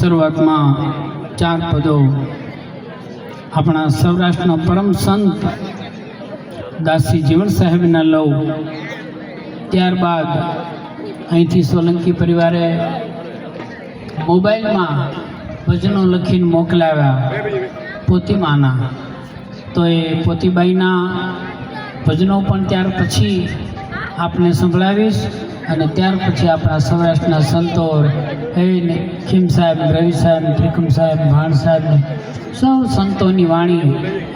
શરૂઆતમાં 4 પદો આપણા સૌરાષ્ટ્રના પરમ સંત દાસી જીવણ સાહેબના લઉં, ત્યારબાદ અહીંથી સોલંકી પરિવારે મોબાઈલમાં ભજનો લખીને મોકલાવ્યા પોતીમાના, તો એ પોતીબાઈના ભજનો પણ ત્યાર પછી આપને સંભળાવીશ. અને ત્યાર પછી આપણા સૌરાષ્ટ્રના સંતો ખીમ સાહેબ, રવિ સાહેબ, ત્રિકમ સાહેબ, ભાણ સાહેબ, સૌ સંતોની વાણી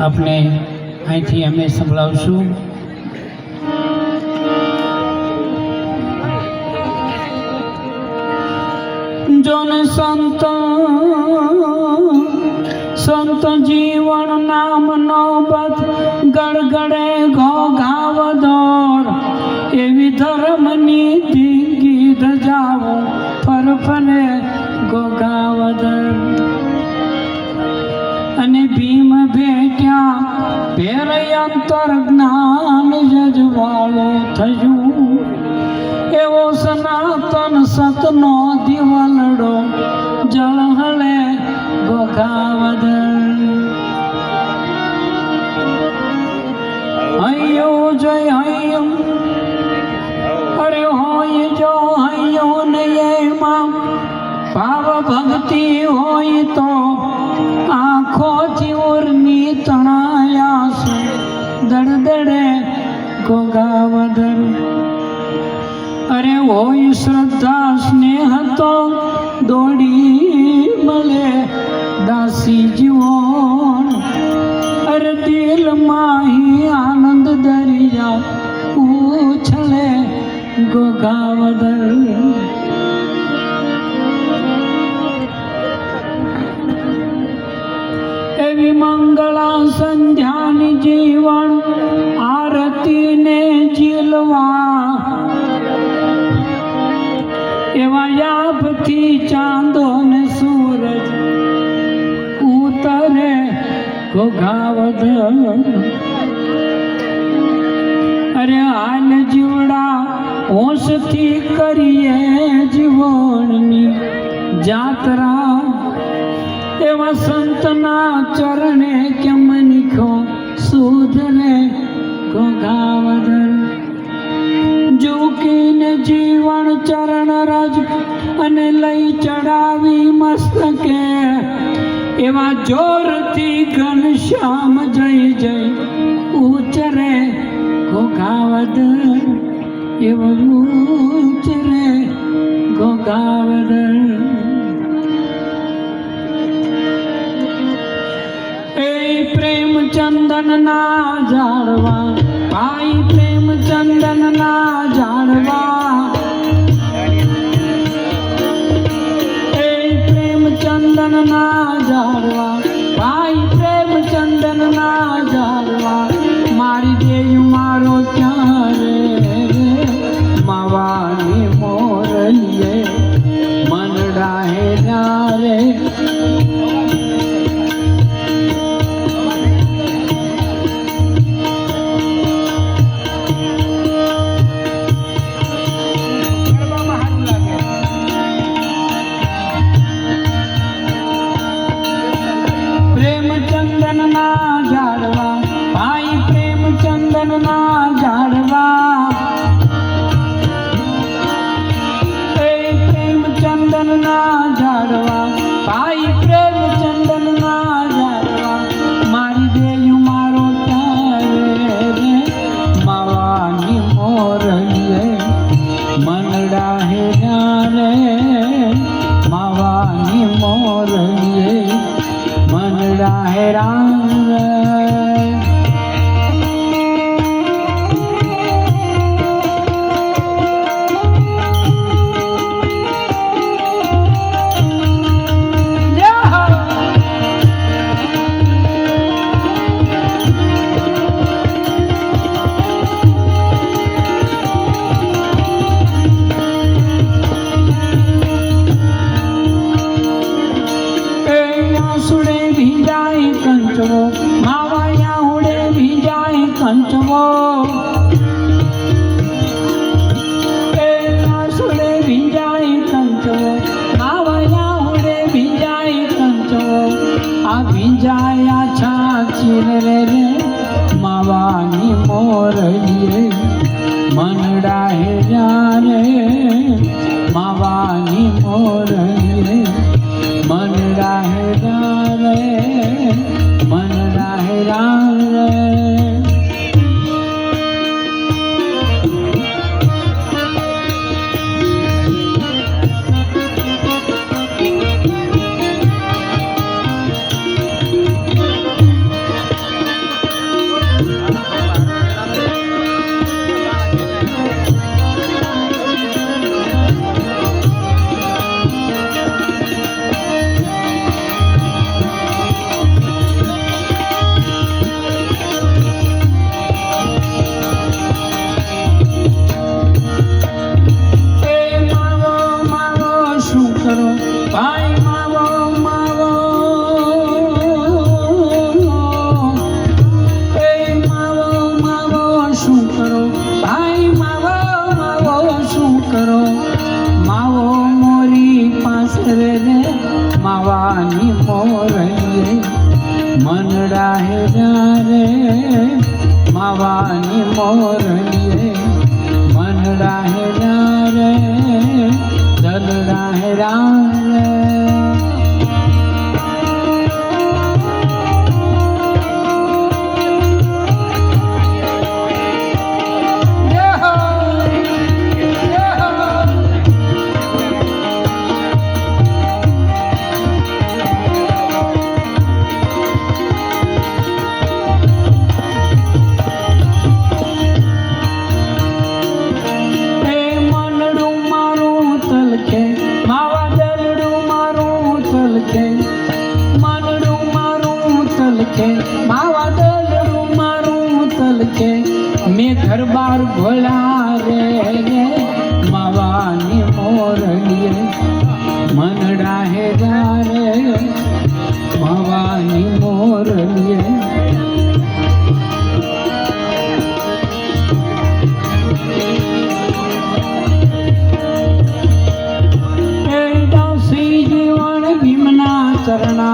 આપને અહીંથી અમે સંભળાવશું. જોને સંત જીવન નામ નોબત ગડગડે ઘોઘાવદોર, એવી ધર્મની ગીત જાવો ફરફરે ઘોઘાવદર. અને ભીમ ભેટ્યા ભેરયંતર જ્ઞાન જજવાળો થયું, એવો સનાતન સતનો દિવલડો જળહળે ઘોઘાવદર. હૈયો જય હૈયો, અરે હોય જો હૈયો ને એમાં ભાવ ભક્તિ હોય તો આંખોથી ઉર્મી તણાયાસ દડદડે ઘોઘાવદર. અરે હોય શ્રદ્ધા સ્નેહ તો દોડી મળે દાસી જીવન. અરે દિલમાં આનંદ દરિયા ઉછળે ઘોઘાવદર. એવી મંગળા સંધ્યાની જીવન આરતીને જીલવા, એવા યાબથી ચાંદો ને સૂરજ ઉતરે ઘોઘાવદર. અરે હાલ જીવડા હોશથી કરીએ જીવનની જાત્રા, એવા સંતના ચરણે કેમ નિખો સુધરે ઘોઘાવદર. ઝૂકીને જીવન ચરણ રજ અને લઈ ચડાવી મસ્તકે, એવા જોરથી ઘનશ્યામ જય જય ઉચરે ઘોઘાવદર. એવું ઉચરે ઘોઘાવદર. એ પ્રેમચંદનના ઝાડવા, ભાઈ પ્રેમચંદનના ઝાડવા, એ પ્રેમચંદનના ઝાડવા, ભાઈ પ્રેમચંદનના ઝાડવા. મારી દેવ મારો ત્યારે માવાની મોરલીએ મનડા હેરા રે. પ્રેમચંદનના ઝાડવા, ભાઈ પ્રેમચંદનના ઝાડવા, એ પ્રેમચંદનના ઝાડવા, ભાઈ પ્રેમચંદનના ઝાડવા. મારી દેવ મારો ત્યારે માવાની મોરલીએ મનડા હેરા રે. માવાની મોરલીએ મનડા હેરા રે. સુડે ભીજાય કંચવો, માવાયા ઉડે ભીજાય કંચવો. એ સુડે ભીજાય કંચવો, માવાયા ઉડે ભીજાય રે રે માવાની મોરલી રે મનડા હે રે માવાની મોરલી રે મનડા હે રે મનડા હે રે માવાની મોરલી મનડા હે રે માવાની મોરલી મનડા હે રે દલડા હે રે मैं घर बार भोला रे मावानी मोरली मनड़ा है रे मावानी मोरली दासी जीवन भीमना चरणा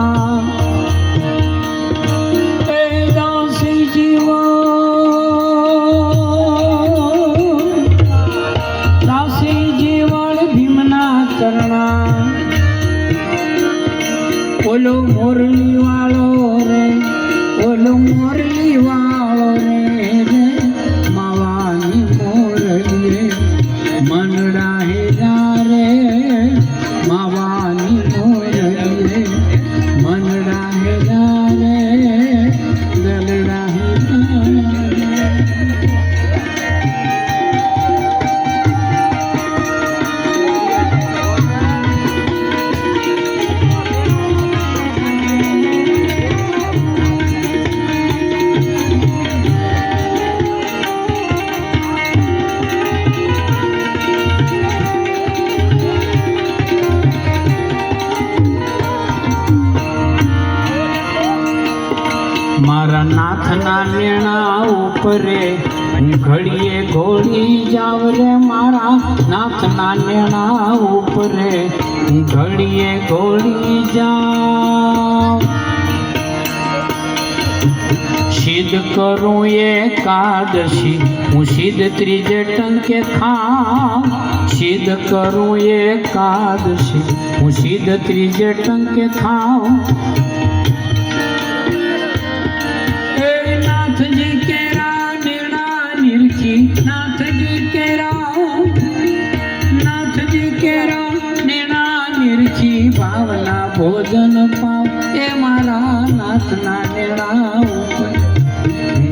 ओलो मोरली वालो रे ओलो मोरली वालो रे मावानी मोरली रे मनड़ा हे रे मावानी मोरली रे मनड़ा हे रे दलड़ा हे मारा नाथना नेणा उपरे घड़िए घोड़ी जाव रे मारा नाथना नेणा उपरे घड़िए घोड़ी जाव सिद्ध करूं एकादशी हूँ सिद्ध त्रीजे टंके खाऊं सिद्ध करूं एकादशी हूँ सिद्ध त्रीजे टंके खाऊं नाथ जी केरा नेणा निरखी भावना भोजन पाव ए मारा नाथना नेणा ऊपर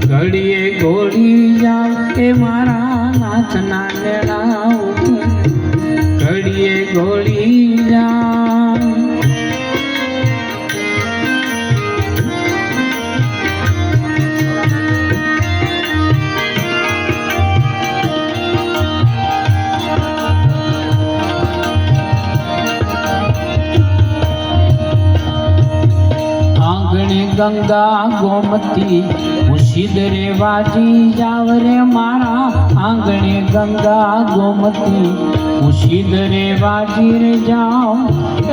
घड़िए घोड़ी जाओ ए मारा नाथना नेणा ऊपर घड़िए घोड़ी जाओ गंगा गोमती हूँ सिद्धरे वाजी जाव रे मारा आंगणे गंगा गोमती हूँ सिद्धरे वाजी रे जाओ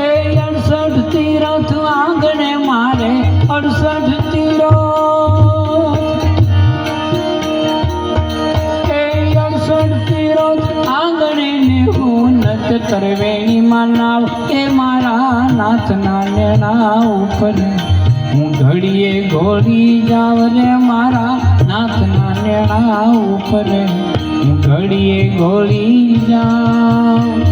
ए 68 तीरथ आंगणे मारे 68 तीरथ કરવેણીમાં નાવ એ મારા નાથના નેણા ઉપર હું ઘડીએ ઘોડી જાવ રે મારા નાથના નેણા ઉપર હું ઘડીએ ઘોડી જાઉં.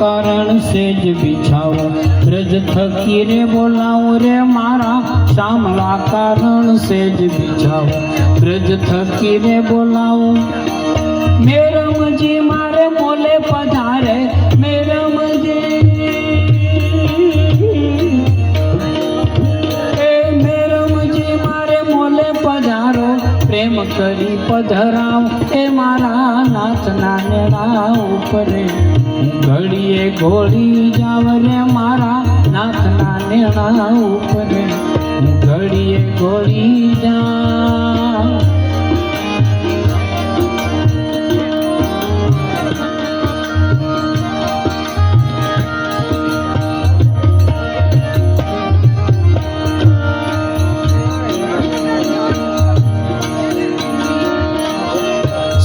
કારણ સેજ બિછાવો રજ થકી રે બોલાવું રે મારા શામળા કારણ સેજ બિછાવો રજ થકી રે બોલાવું. મેરમજી મારે મોલે પધારે મેરમજી મેરમજી મારે મોલે પધારો પ્રેમ કરી પધરાવ એ મારા નાથના નેણા ઉપરે ઘડીએ ઘોડી જાવ રે મારા નાથના નેણા ઉપરે ઘડીએ ઘોડી જાવ.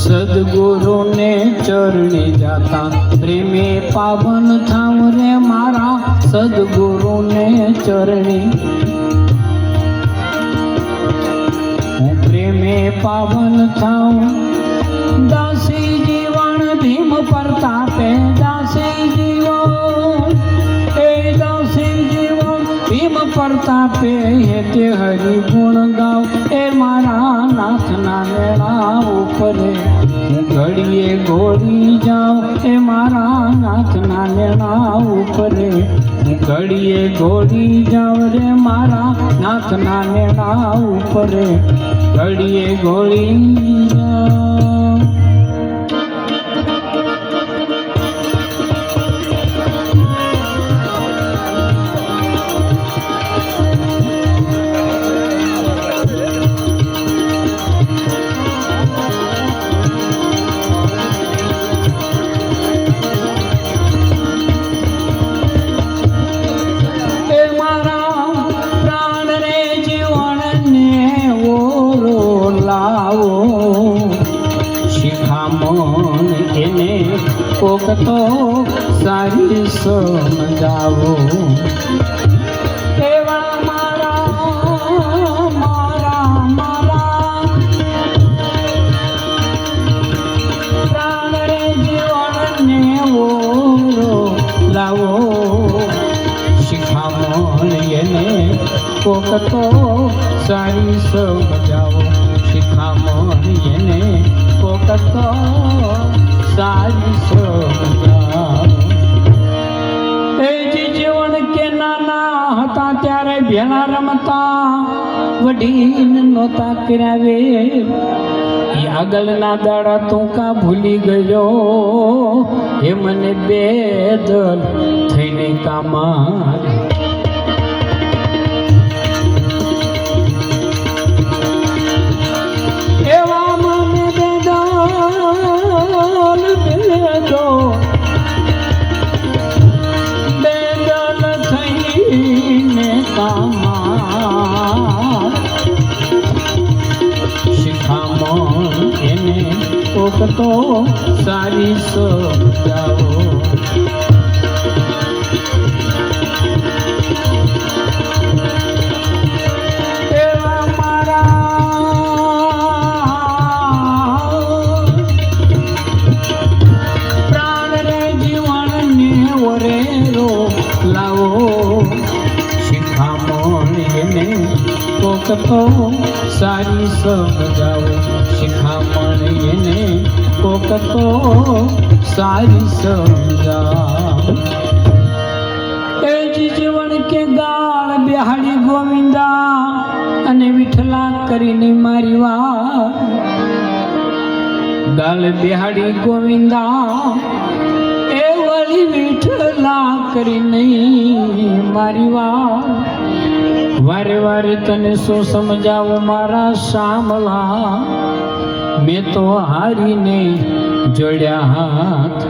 સદગુરુ ને ચરણે જાતા પ્રેમે પાવન થાવ રે મારા સદગુરુ ને ચરણે હું પ્રેમે પાવન થાવ. દાસી જીવન ભીમ પ્રતાપે દાસી જીવન એ દાસી જીવન ભીમ પ્રતાપે તે હરિ ગુણ ગાવ એ મારા નાથના નેણા ઉપરે ઘડીએ ઘોડી જાઉં એ મારા નાથના નેણા ઉપરે ઘડીએ ઘોડી જાઉં રે મારા નાથના નેણા ઉપરે ઘડીએ ઘોડી જાઉં. શિખામણ એને કોક તો સારી સમજાવો એવા મારા મારા મારા પ્રાણ રે જીવનને ઓરો લાવો. શિખામણ એને કોક તો સારી સમજાવો શિખામણ એને કોક તો સારી સમજાવો. એ જીવન કે નાના હતા ત્યારે ભેળા રમતા વડીલ નહોતા કરાવે એ આગળના દાડા તું કા ભૂલી ગયો એ મને બેદલ થઈને કામા. શિખામણ એને કોક તો સારી સમજાવો. એવા મારા પ્રાણ રે જીવનને ઓરેરો લાવો. શિખામણ એને કોક તો સારી સમજાવો શિખામણ એને કોક તો સારી સમજાવો. એ જીવન કે ગાળ બિહાડી ગોવિંદા અને વિઠલા કરીને મારી વાત ગાલ બિહાડી ગોવિંદા એ વળી વિઠલા કરી નહીં મારી વારે વારે તને શું સમજાવું મારા શામલા મેં તો હારીને જોડ્યા હાથ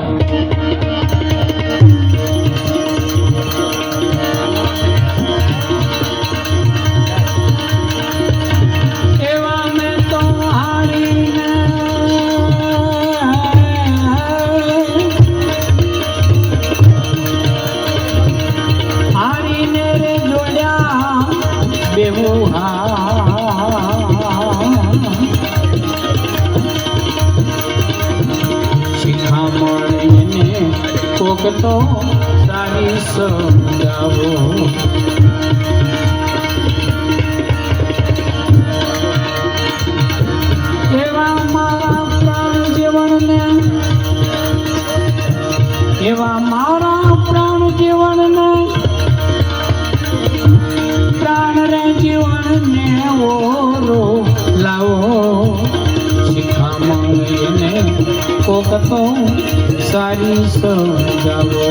કોક તો સારી સમજાવો એવા મારા પ્રાણ જીવનને એવા મારા પ્રાણ જીવનને પ્રાણ રે જીવનને ઓરો લાવો શિખામણ એને કોક તો સારી સમજાવો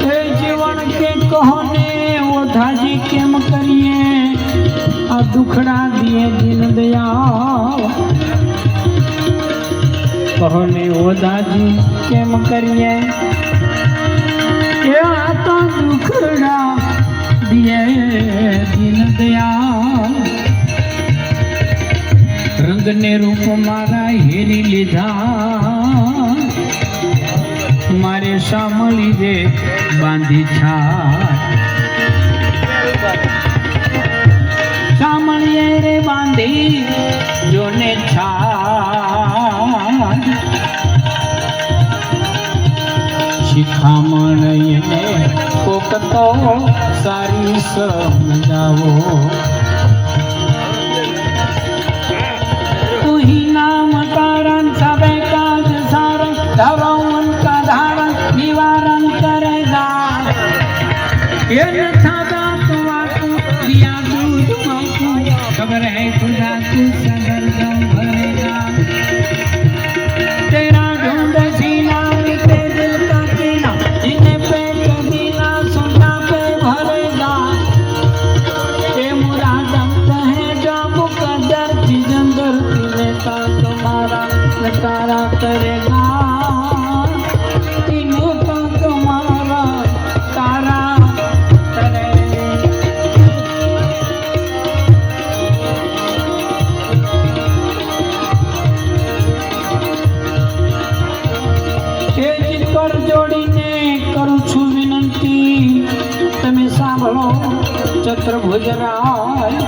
એ જીવન કે કહોને ઓધાજી કેમ કરીએ આ દુખડા દિએ દિન દયા કહોને ઓધાજી કેમ કરીએ તો દુખડા દિયે દિન દયા રંગને રૂપ મારા હેરી લીધા મારે સામળી દે બાંધી છાટ સામળીએ રે બાંધી જોને છાટ શિખામણ એને કોક તો સારી સમજાવો તું ही नाम कारण सबे काज सारण धरो उनका धारण निवारण करेगा ये था बात वाकू दिया दूध माकू खबर है खुदा तू सदर गम भरेगा तेरा ढूंढ सीना मिटे दिल का कीना जिन्हें पे कभी ना सुना पे भरेगा ये मुरादम कहे जो मुकद्दर जिंदर तिने का तुम्हारा नकारा करेगा तिने का तुम्हारा तारा करेगा कर जोड़ीने करूं છું વિનંતી તમે સાંભળો ચતુર્ભુજરાય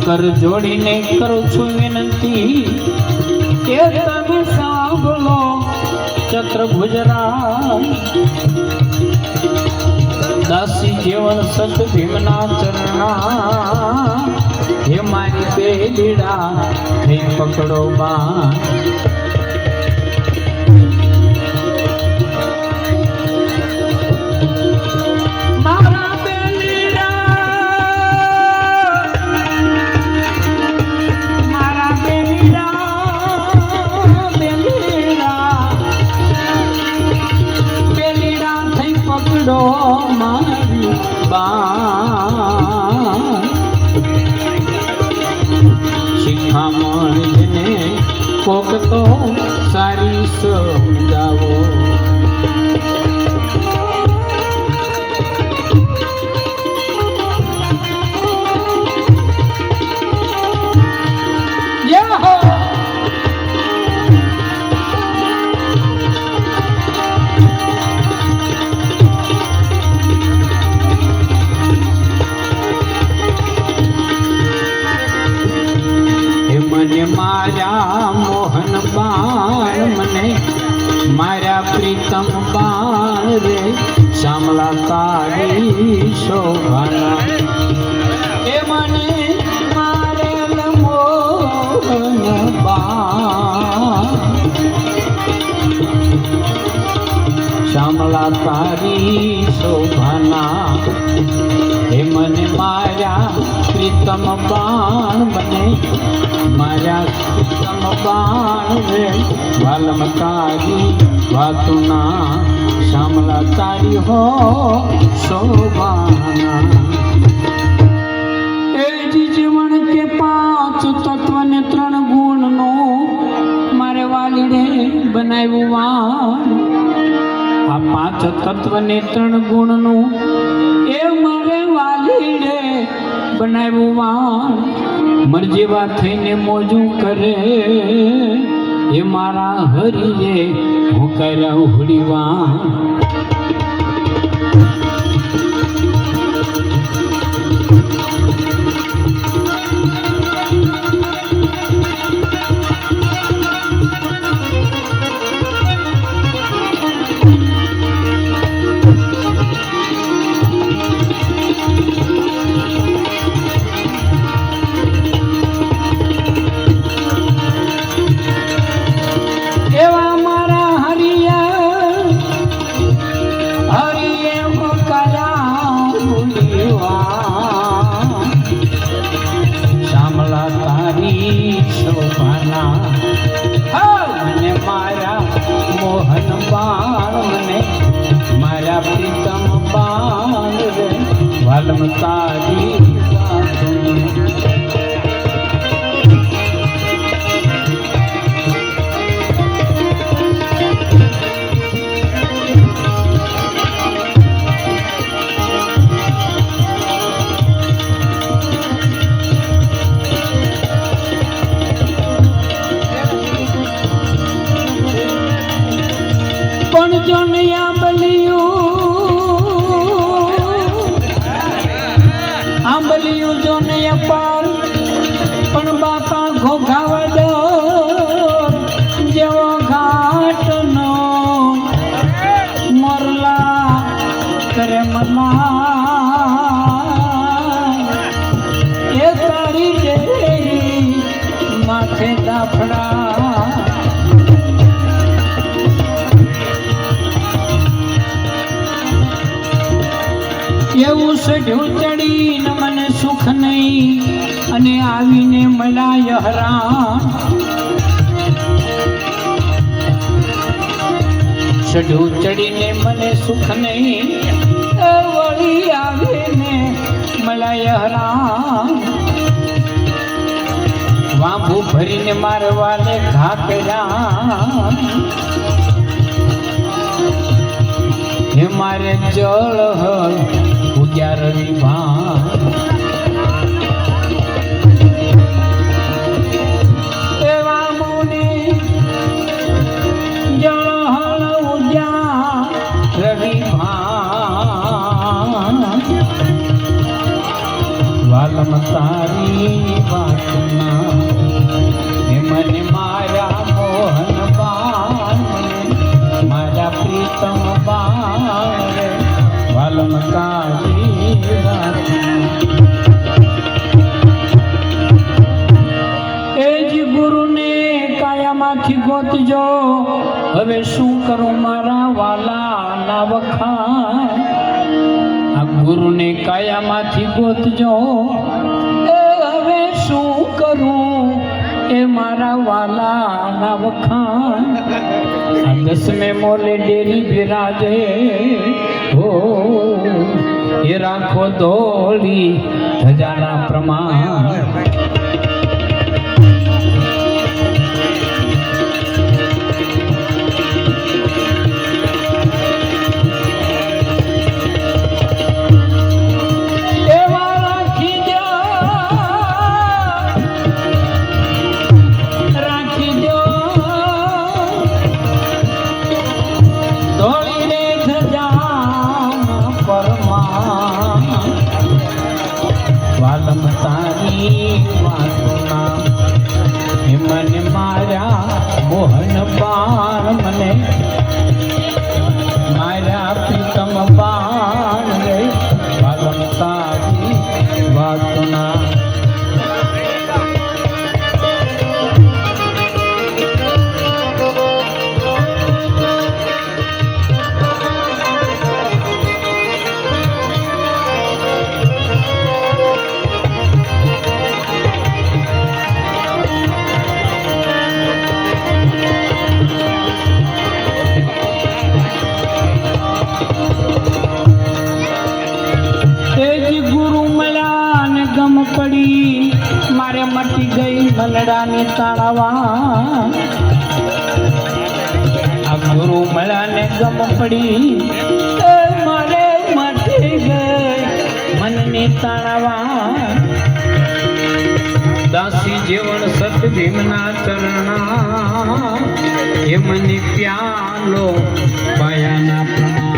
કર જોડીને કરું છું વિનંતી કે તમે સાંભળો ચતુર્ભુજરાય દાસી જીવન સત ભીમના ચરણા હે મારી બેલીડા થઈ પકડો બાણ શિખામણ જેને કોક તો સારી સમજાવો મારા મોહન બાણ મને મારા પ્રીતમ બાણ રે શામલા તારી શોભાના એ મને મારેલ મોહન બાણ શામળા તારી શોભાના હે મને માર્યા પ્રીતમ બાણ મને માર્યા પ્રીતમ બાણ રે વાલમ તારી વાતુના શામળા તારી હો શોભાના એ જીવન કે પાંચ તત્વ ને 3 ગુણનો મારે વાલીડે બનાવ્યું વાણ આ 5 તત્વ ને 3 ગુણનું એ મારે વાલીડે બનાવ્યું વાણ મરજીવા થઈને મોજું કરે એ મારા હરિએ હું કર્યા હુડીવા મને મારા મોહન બાણ મને મારા પ્રીતમ બાણ રે વાલમ તારી આંબલિયું જો ને અપાર પણ બાપા ઘોઘાવડ જેવો ઘાટનો મોરલા કરે મના એ તારી ડેરી માથે દાફડા એવું સઢ્યું ચડીને મને સુખ નહીં અને આવીને મળ્યા હેરાન સઢ્યું ચડીને મને સુખ નહીં વળી આવીને મળ્યા હેરાન વાંભું ભરીને મારવાને ઘા કર્યા હે મારે જળ ઉગ્યા રવિ ભાન એવા મુનિ જળ ઉગ્યા રવિ ભાન વાલમ તારી વાતના હે મને મારા મોહન બાન મારા પ્રીતમ બાણ વાલમ તારી એ જ ગુરુને કાયામાંથી ગોતજો હવે શું કરું મારા વાલા ના વખાણ આ ગુરુને કાયામાંથી ગોતજો એ હવે શું કરું એ મારા વાલા ના વખાણ આ 10મે મોલે ડેરી બિરાજે હો એ રાખો દોડી ધજાના પ્રમાણ વાલમ તારી મારે મટી ગઈ મનડાની તાળાવા આ ગુરુ મળ્યાને ગમ પડી મારે મટી ગઈ મનની તાળાવા દાસી જીવન સત ભીમના ચરણા એ મને પ્યાલો પાયાના પ્રમાણ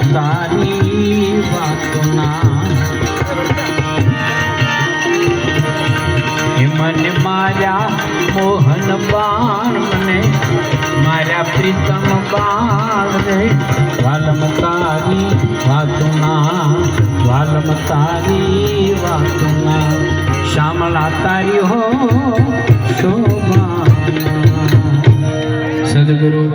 તારી વાતોના મને માર્યા મોહન બાણ મને માર્યા પ્રીતમ બાણ રે વાલમ તારી વાતોના શ્યામલા તારી હો શોભા સદગુરુ